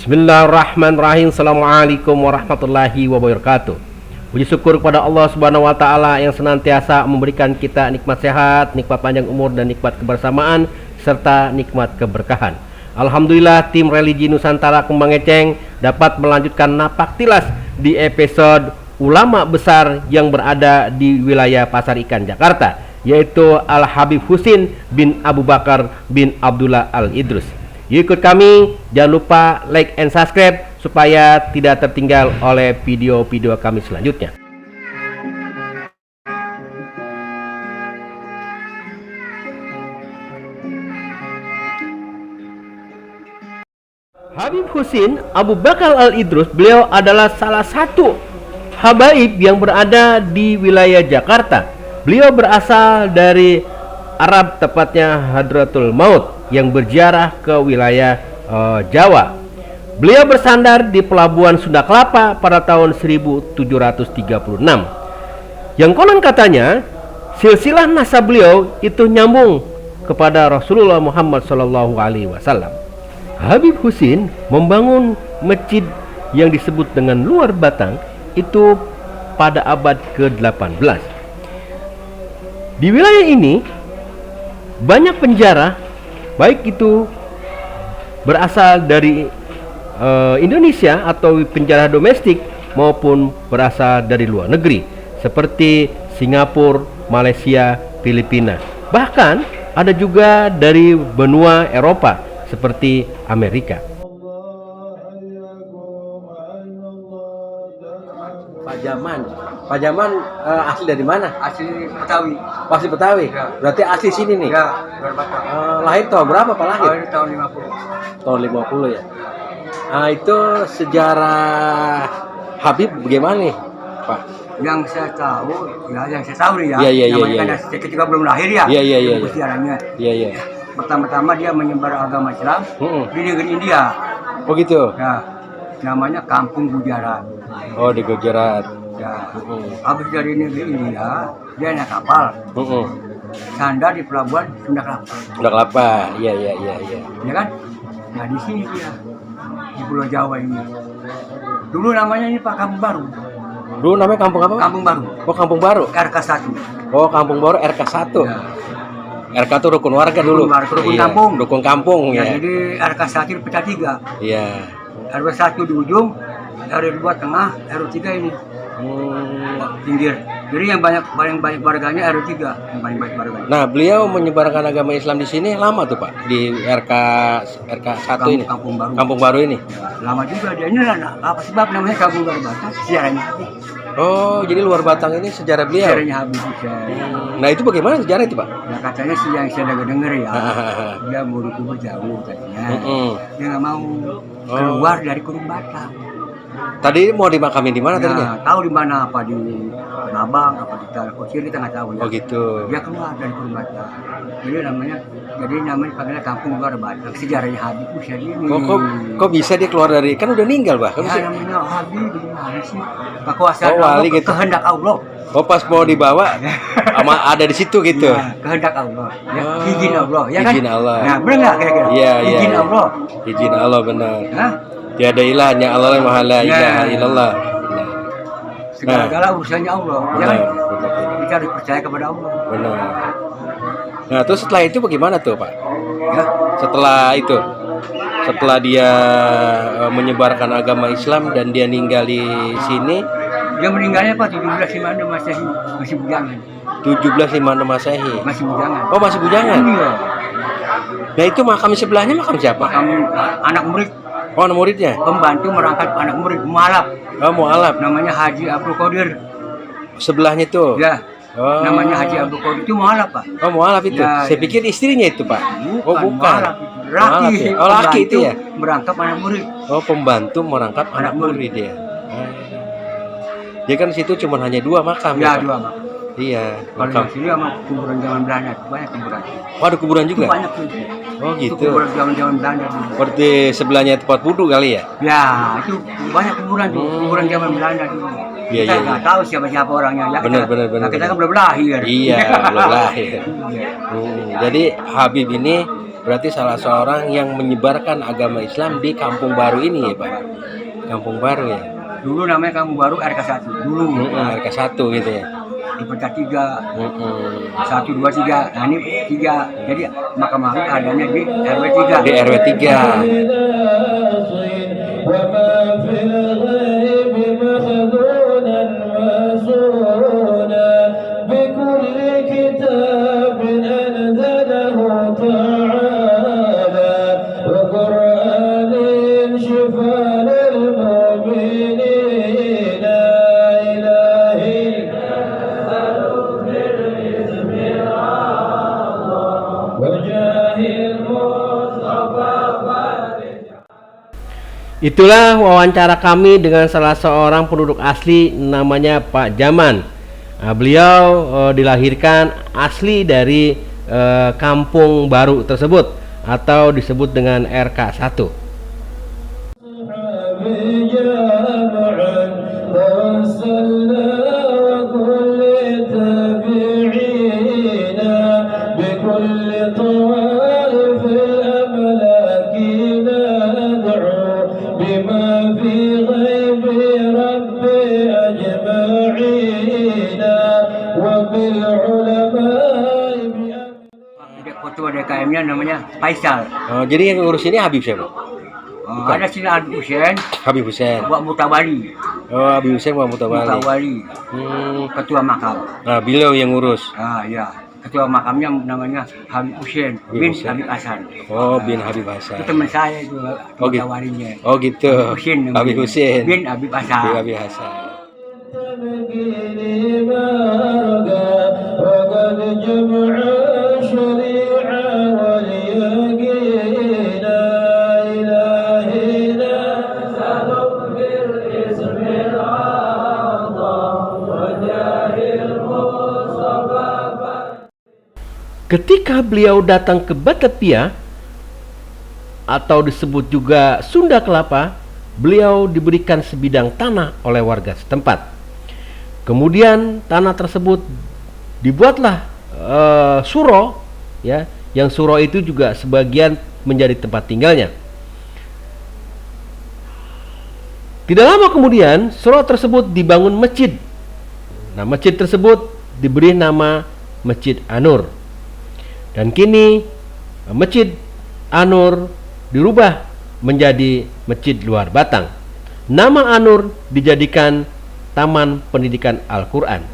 Bismillahirrahmanirrahim. Assalamualaikum warahmatullahi wabarakatuh. Puji syukur kepada Allah Subhanahu wa taala yang senantiasa memberikan kita nikmat sehat, nikmat panjang umur dan nikmat kebersamaan serta nikmat keberkahan. Alhamdulillah tim religi Nusantara Kembang Eceng dapat melanjutkan napak tilas di episode ulama besar yang berada di wilayah Pasar Ikan Jakarta, yaitu Al Habib Husin bin Abu Bakar bin Abdullah Al Idrus. Yuk ikut kami, jangan lupa like and subscribe supaya tidak tertinggal oleh video-video kami selanjutnya. Habib Husin Abu Bakar Al Idrus, beliau adalah salah satu habaib yang berada di wilayah Jakarta. Beliau berasal dari Arab, tepatnya Hadratul Maut, yang berziarah ke wilayah Jawa. Beliau bersandar di pelabuhan Sunda Kelapa pada tahun 1736. Yang konon katanya silsilah nasab beliau itu nyambung kepada Rasulullah Muhammad SAW. Habib Husin membangun masjid yang disebut dengan Luar Batang itu pada abad ke-18. Di wilayah ini banyak penjara, baik itu berasal dari Indonesia atau penjara domestik maupun berasal dari luar negeri seperti Singapura, Malaysia, Filipina. Bahkan ada juga dari benua Eropa seperti Amerika. Pak Jaman asli dari mana? Asli Betawi. Asli Betawi? Ya. Berarti asli sini nih? Ya, Luar Batang. Lahir tahun berapa Pak lahir? Lahir tahun 50. Tahun 50 ya. Nah, itu sejarah Habib bagaimana nih, Pak? Yang saya tahu nih ya. Iya. Namanya kan saya ketika belum lahir ya. Iya. Sejarahnya. Iya. Pertama-tama dia menyebar agama Islam di negeri India. Oh gitu. Ya. Namanya Kampung Gujarat. Oh, di Gujarat. Ya. Habis dari negeri India, dia naik kapal. Sandar di pelabuhan Sunda Kelapa. Sunda Kelapa. Iya. Ya kan? Nah, di sini dia. Di Pulau Jawa ini. Dulu namanya ini Pak Kampung Baru. Dulu namanya kampung apa? Kampung Baru. Oh, Kampung Baru. RK1. Oh, Kampung Baru RK1. Ya. RK itu rukun warga dulu. Rukun Iya. kampung. Rukun kampung Ya, ya. jadi RK1 pecah 3. Iya. RW1 di ujung, RW2 tengah, RW3 ini pinggir. Jadi yang paling banyak warganya RW3, yang paling banyak warganya. Nah, beliau menyebarkan agama Islam di sini lama tuh Pak, di RK1 ini. Kampung Baru. Kampung Baru ini. Lama juga dia. Ini lah, apa sebab namanya Kampung Luar Batang? Sejarahnya Habib. Oh, jadi Luar Batang ini sejarah beliau. Sejarahnya Habib. Nah, itu bagaimana sejarah itu Pak? Ya katanya sih yang saya dengar ya, dia mau dikubur jauh katanya. Dia nggak mau keluar dari kurung Batang. Tadi mau dimakamin di mana tadinya? Tahu di mana, apa di Nabang, apa di Kusir, kita nggak tahu ya. Oh gitu. Dia keluar dari kurung Batang. Jadi namanya panggilnya Kampung Luar Batang. Sejarahnya Habib usia ini. Kok bisa dia keluar dari, kan udah meninggal Bah? Ya namanya Habib gimana sih? Kekuasaan wali Allah, gitu. kehendak Allah. Oh, pas mau dibawa sama ada di situ gitu. Ya, kehendak Allah. Ya, izin Allah, ya kan? Izin Allah. Nah, benar nggak kira-kira? Iya. Izin Allah. Izin Allah benar. Hah? Tiada ilah hanya Allah yang maha la ilaha illallah. Segala-gala urusannya Allah, ya kan? Kita harus percaya kepada Allah. Benar. Nah, terus setelah itu bagaimana tuh Pak? Ya. Setelah dia menyebarkan agama Islam dan dia ninggal di sini, Dia meninggalnya Pak 1756 Masehi, masih bujangan. 1756 Masehi. Masih bujangan. Oh, masih bujangan. Iya. Nah, itu makam sebelahnya makam siapa? Kamu anak murid, Oh, anak muridnya. pembantu merangkap anak murid mualaf. Oh, mualaf. Namanya Haji Abdul Qadir. Sebelahnya tuh. Ya. Oh. Namanya Haji Abdul Qadir itu mualaf Pak. Oh, mualaf itu. Ya, Saya pikir istrinya itu, Pak. Oh, bukan. Mualaf. Mualaf Laki. ya? Oh, laki itu ya. Merangkap anak murid. Oh, pembantu merangkap anak murid dia. Dia kan situ cuma hanya 2 makam. Ya, Pak? 2 makam. Iya, Kalau makam. di sini sama kuburan zaman Belanda, banyak kuburan. Oh, ada kuburan juga? Banyak tuh. Oh, Itu gitu. kuburan zaman Belanda. Seperti sebelahnya tempat wudhu kali ya? Ya, itu banyak kuburan tuh, kuburan zaman Belanda dulu. Iya, Kita iya. nggak tahu siapa orangnya ya. Benar. Kita kan belum lahir. Iya, belum lahir. Jadi Habib ini berarti salah seorang yang menyebarkan agama Islam di Kampung Baru ini ya Pak? Kampung Baru ya? Dulu namanya Kampung Baru RK1. Dulu RK1 gitu ya? dipecah 3, 1, 2, 3. Nah ini 3. Jadi makam Habib adanya di RW 3. Di RW 3. Itulah wawancara kami dengan salah seorang penduduk asli namanya Pak Jaman. Beliau dilahirkan asli dari Kampung Baru tersebut atau disebut dengan RK1. Ketua DKM-nya namanya Faisal. Jadi yang ngurus ini Habib siapa? Ada sini Habib Hussein. Habib Hussein. Buat Mutawali. Habib Hussein buat Mutawali. Ketua makam. Beliau yang ngurus. Ya. Ketua makamnya namanya Habib Hussein bin Habib Hasan. Bin Habib Hasan. Itu teman saya itu Mutawalinya. Gitu. Habib Hussein bin Habib Hasan. Bin Habib Hasan. Ketika beliau datang ke Batavia atau disebut juga Sunda Kelapa, beliau diberikan sebidang tanah oleh warga setempat. Kemudian tanah tersebut dibuatlah suro, ya, yang suro itu juga sebagian menjadi tempat tinggalnya. Tidak lama kemudian suro tersebut dibangun masjid. Nah, masjid tersebut diberi nama Masjid Anur. Dan kini Masjid Anur dirubah menjadi Masjid Luar Batang. Nama Anur dijadikan Taman Pendidikan Al-Quran.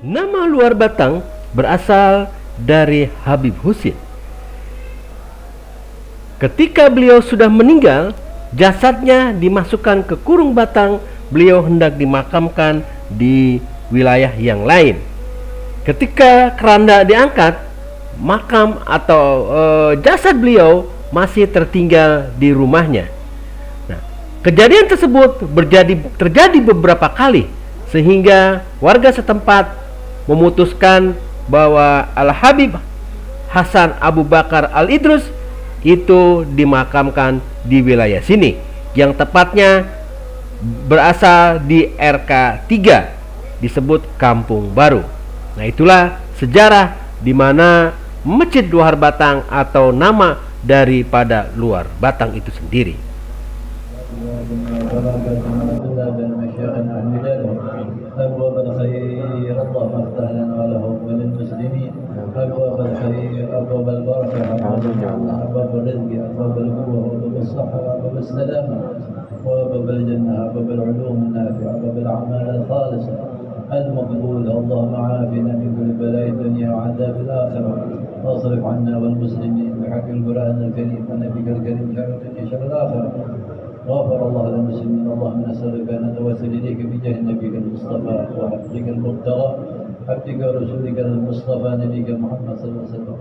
Nama Luar Batang berasal dari Habib Hussein. Ketika beliau sudah meninggal, jasadnya dimasukkan ke kurung batang. Beliau hendak dimakamkan di wilayah yang lain. Ketika keranda diangkat, makam atau jasad beliau masih tertinggal di rumahnya. Nah, kejadian tersebut terjadi beberapa kali sehingga warga setempat memutuskan bahwa Al-Habib Hasan Abu Bakar Al-Idrus itu dimakamkan di wilayah sini, yang tepatnya berasal di RK 3, disebut Kampung Baru. Nah, itulah sejarah di mana Masjid Luar Batang atau nama daripada Luar Batang itu sendiri. أبواب الخير اللهم افتح لنا ولهم وللمسلمين أبواب الخير أبواب البركة أبواب الرزق أبواب القوة أبواب الصحة أبواب السلامة وأبواب الجنة أبواب العلوم النافعة أبواب الأعمال الخالصة المقبولة اللهم عافنا من كل بلاء الدنيا وعذاب الآخرة واصرف عنا والمسلمين بحق القرآن الكريم ونبيك الكريم شر الآخرة. غفر الله للمسلمين. اللهم نسألك أن نتوسل إليك بجاه نبيك المصطفى وحبك المبتغى عبدك ورسولك المصطفى نبيك محمد صلى الله عليه وسلم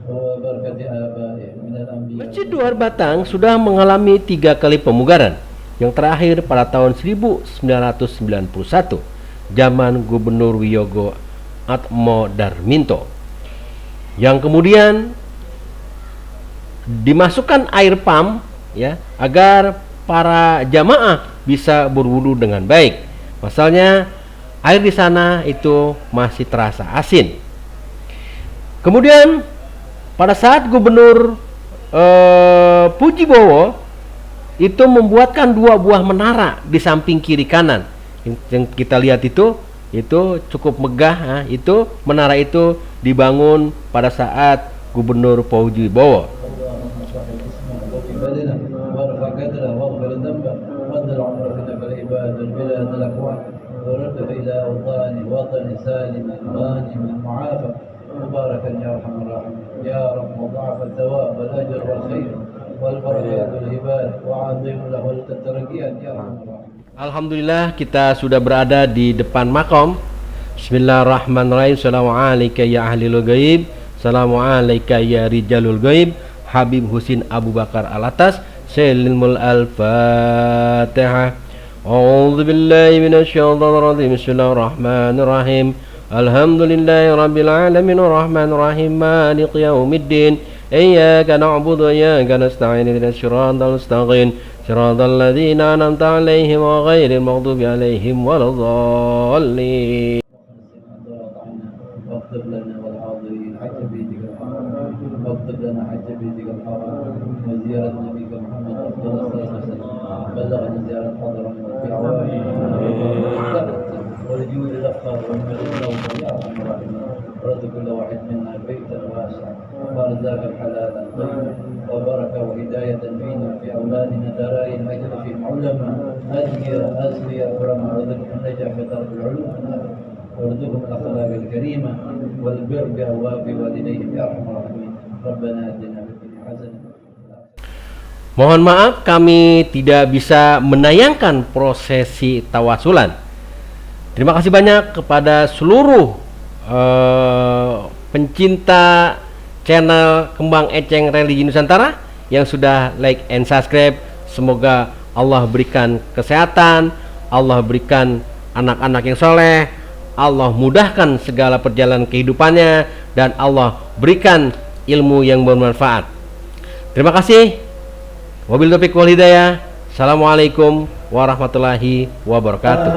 وبركة آبائه من الأنبياء. Masjid Duar Batang sudah mengalami 3 kali pemugaran, yang terakhir pada tahun 1991 zaman Gubernur Wiyogo Atmodarminto, yang kemudian dimasukkan air pump ya agar para jamaah bisa berwudu dengan baik. Pasalnya air di sana itu masih terasa asin. Kemudian pada saat Gubernur Pujibowo itu membuatkan 2 buah menara di samping kiri kanan. Yang kita lihat itu cukup megah. Itu menara itu dibangun pada saat Gubernur Pujibowo. مباركا يا ارحم الراحمين يا رب وضاعف الثواب والاجر والخير والبركات والهبات وعظيم له الترقيات يا ارحم الراحمين. Alhamdulillah kita sudah berada di depan makom. Bismillahirrahmanirrahim. Assalamualaikum ya ahlul ghaib. Assalamualaikum ya rijalul ghaib. Habib Husin Abu Bakar Alatas. Salimul Al-Fatihah. A'udzu billahi minasyaitonir rajim. Bismillahirrahmanirrahim. Alhamdulillahi rabbil alamin arrahmanir rahim maliki yaumiddin iyyaka na'budu wa iyyaka nasta'in ihdinas siratal mustaqim siratal ladzina an'amta 'alaihim ghairil maghdubi 'alaihim waladdallin. واغفر لنا والحاضرين حج بيتك الحرام واغفر لنا حج بيتك الحرام وزيارة نبيك محمد صلى الله عليه وسلم بلغنا زيارة حضرة في عوائل ولجود الأفكار والملك يا أرحم الراحمين. رد كل واحد منا بيتا واسعا وارزاقا حلالا طيبا وبركة وهداية فينا في أولادنا دارين أجر فيهم علماء أزكياء علماء رزقهم النجاح في طلب العلوم وارزقهم الأخلاق الكريمة والبر بأبواب والديهم يا أرحم الراحمين. ربنا آتنا في الدنيا حسنة. Mohon maaf kami tidak bisa menayangkan prosesi tawasulan. Terima kasih banyak kepada seluruh pencinta channel Kembang Eceng Religi Nusantara yang sudah like and subscribe. Semoga Allah berikan kesehatan, Allah berikan anak-anak yang soleh, Allah mudahkan segala perjalanan kehidupannya, dan Allah berikan ilmu yang bermanfaat. Terima kasih. Wabillahi taufiq wal hidayah. Assalamualaikum warahmatullahi wabarakatuh.